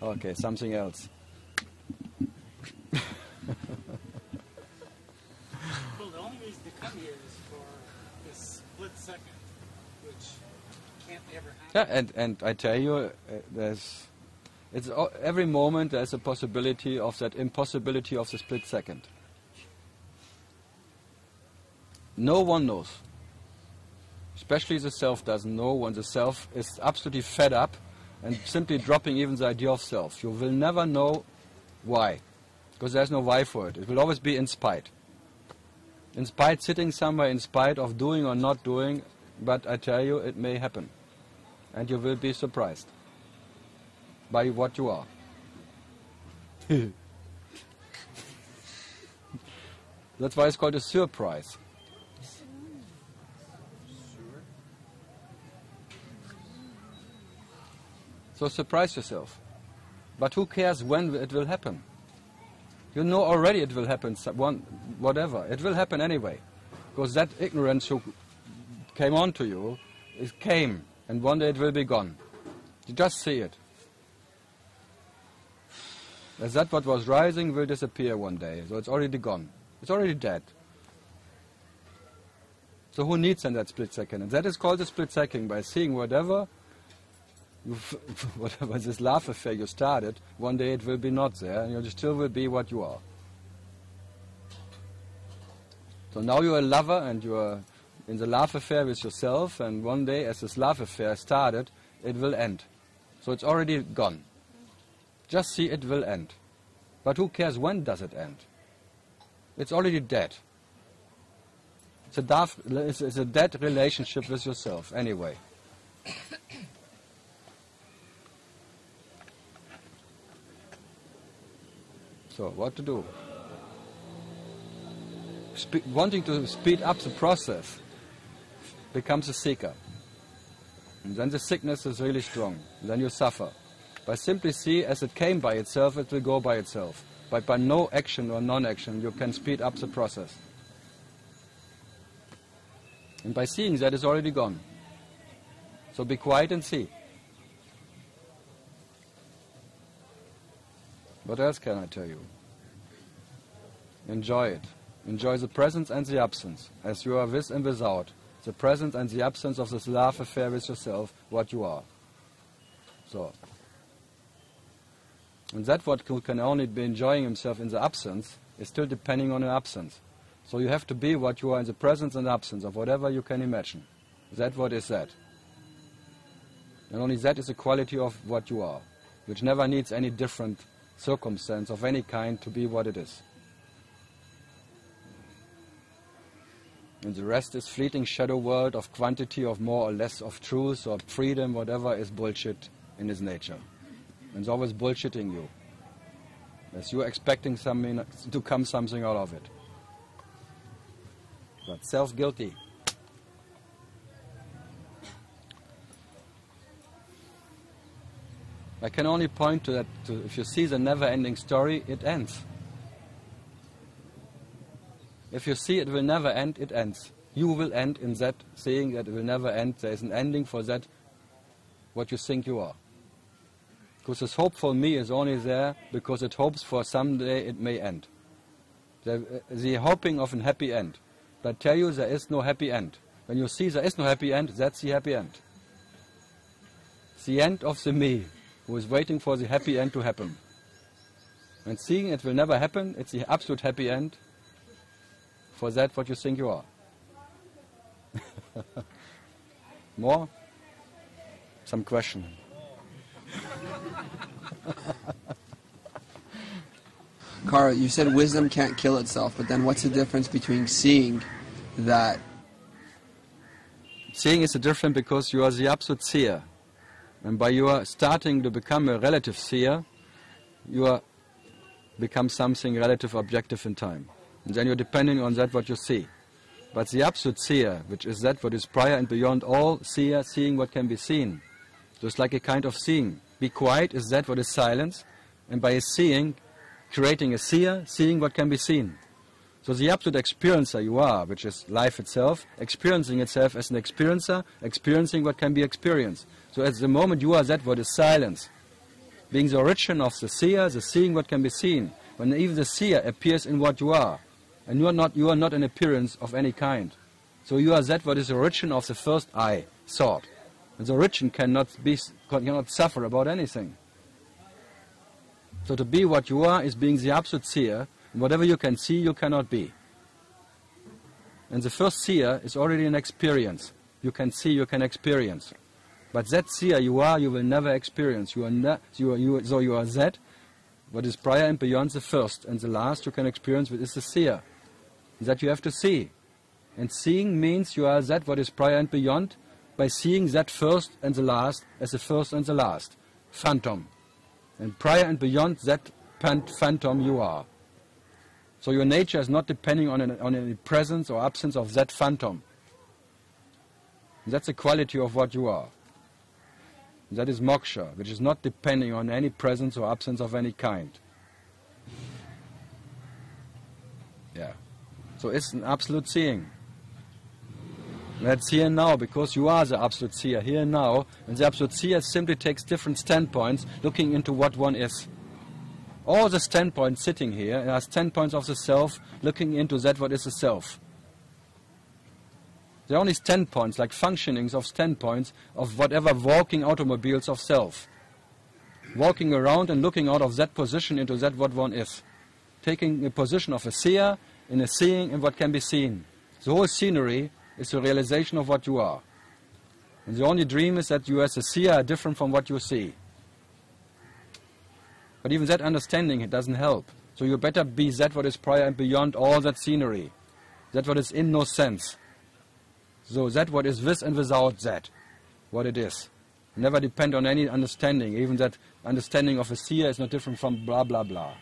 Okay, something else. Well, the only reason to come here is for this split second, which can't ever happen. Yeah, and I tell you, every moment there's a possibility of that impossibility of the split second. No one knows. Especially the self doesn't know when the self is absolutely fed up and simply dropping even the idea of self. You will never know why, because there's no why for it. It will always be in spite. In spite, sitting somewhere in spite of doing or not doing, but I tell you, it may happen. And you will be surprised by what you are. That's why it's called a surprise. So surprise yourself. But who cares when it will happen? You know already it will happen, whatever. It will happen anyway. Because that ignorance who came on to you, it came, and one day it will be gone. You just see it. As that what was rising will disappear one day. So it's already gone. It's already dead. So who needs then that split second? And that is called the split second, by seeing whatever this love affair you started, one day it will be not there, and you still will be what you are. So now you're a lover, and you're in the love affair with yourself, and one day as this love affair started, it will end. So it's already gone. Just see it will end. But who cares when does it end? It's already dead. It's a dead relationship with yourself anyway. So, what to do? Wanting to speed up the process becomes a seeker. And then the sickness is really strong. And then you suffer. By simply see as it came by itself, it will go by itself. But by no action or non-action, you can speed up the process. And by seeing that, it's already gone. So be quiet and see. What else can I tell you? Enjoy it. Enjoy the presence and the absence, as you are with and without. The presence and the absence of this love affair with yourself, what you are. So. And that what can only be enjoying himself in the absence is still depending on an absence. So you have to be what you are in the presence and absence of whatever you can imagine. That what is that. And only that is the quality of what you are, which never needs any different circumstance of any kind to be what it is. And the rest is fleeting shadow world of quantity, of more or less of truth or freedom, whatever is bullshit in its nature. And it's always bullshitting you. As you're expecting something to come something out of it. But self-guilty. I can only point to that, if you see the never-ending story, it ends. If you see it will never end, it ends. You will end in that, seeing that it will never end. There is an ending for that, what you think you are. Because this hopeful me is only there because it hopes for someday it may end. The hoping of a happy end. But I tell you, there is no happy end. When you see there is no happy end, that's the happy end. It's the end of the me, who is waiting for the happy end to happen. And seeing it will never happen, it's the absolute happy end for that what you think you are. More? Some question? Karl, you said wisdom can't kill itself, but then what's the difference between seeing that? Seeing is different because you are the absolute seer. And by you are starting to become a relative seer, you are become something relative objective in time. And then you're depending on that what you see. But the absolute seer, which is that what is prior and beyond all seer, seeing what can be seen. So it's like a kind of seeing. Be quiet is that what is silence, and by seeing, creating a seer, seeing what can be seen. So the absolute experiencer you are, which is life itself, experiencing itself as an experiencer, experiencing what can be experienced. So at the moment you are that what is silence. being the origin of the seer, the seeing what can be seen. When even the seer appears in what you are, and you are not an appearance of any kind. So you are that what is the origin of the first I thought. And the origin cannot suffer about anything. So to be what you are is being the absolute seer, and whatever you can see, you cannot be. And the first seer is already an experience. You can see, you can experience. But that seer you are, you will never experience. So you are that, what is prior and beyond the first, and the last you can experience is the seer. That you have to see. And seeing means you are that what is prior and beyond, by seeing that first and the last as the first and the last. Phantom. And prior and beyond that phantom you are. So your nature is not depending on any presence or absence of that phantom. That's the quality of what you are. That is moksha, which is not depending on any presence or absence of any kind. Yeah. So it's an absolute seeing. That's here and now, because you are the absolute seer, here and now. And the absolute seer simply takes different standpoints, looking into what one is. All the standpoints sitting here are standpoints of the self, looking into that what is the self. There are only standpoints, like functionings of standpoints of whatever walking automobiles of self. Walking around and looking out of that position into that what one is. Taking a position of a seer in a seeing and what can be seen. The whole scenery is the realization of what you are. And the only dream is that you as a seer are different from what you see. But even that understanding, it doesn't help. So you better be that what is prior and beyond all that scenery. That what is in no sense. So that what is with and without that, what it is. Never depend on any understanding. Even that understanding of a seer is not different from blah blah blah.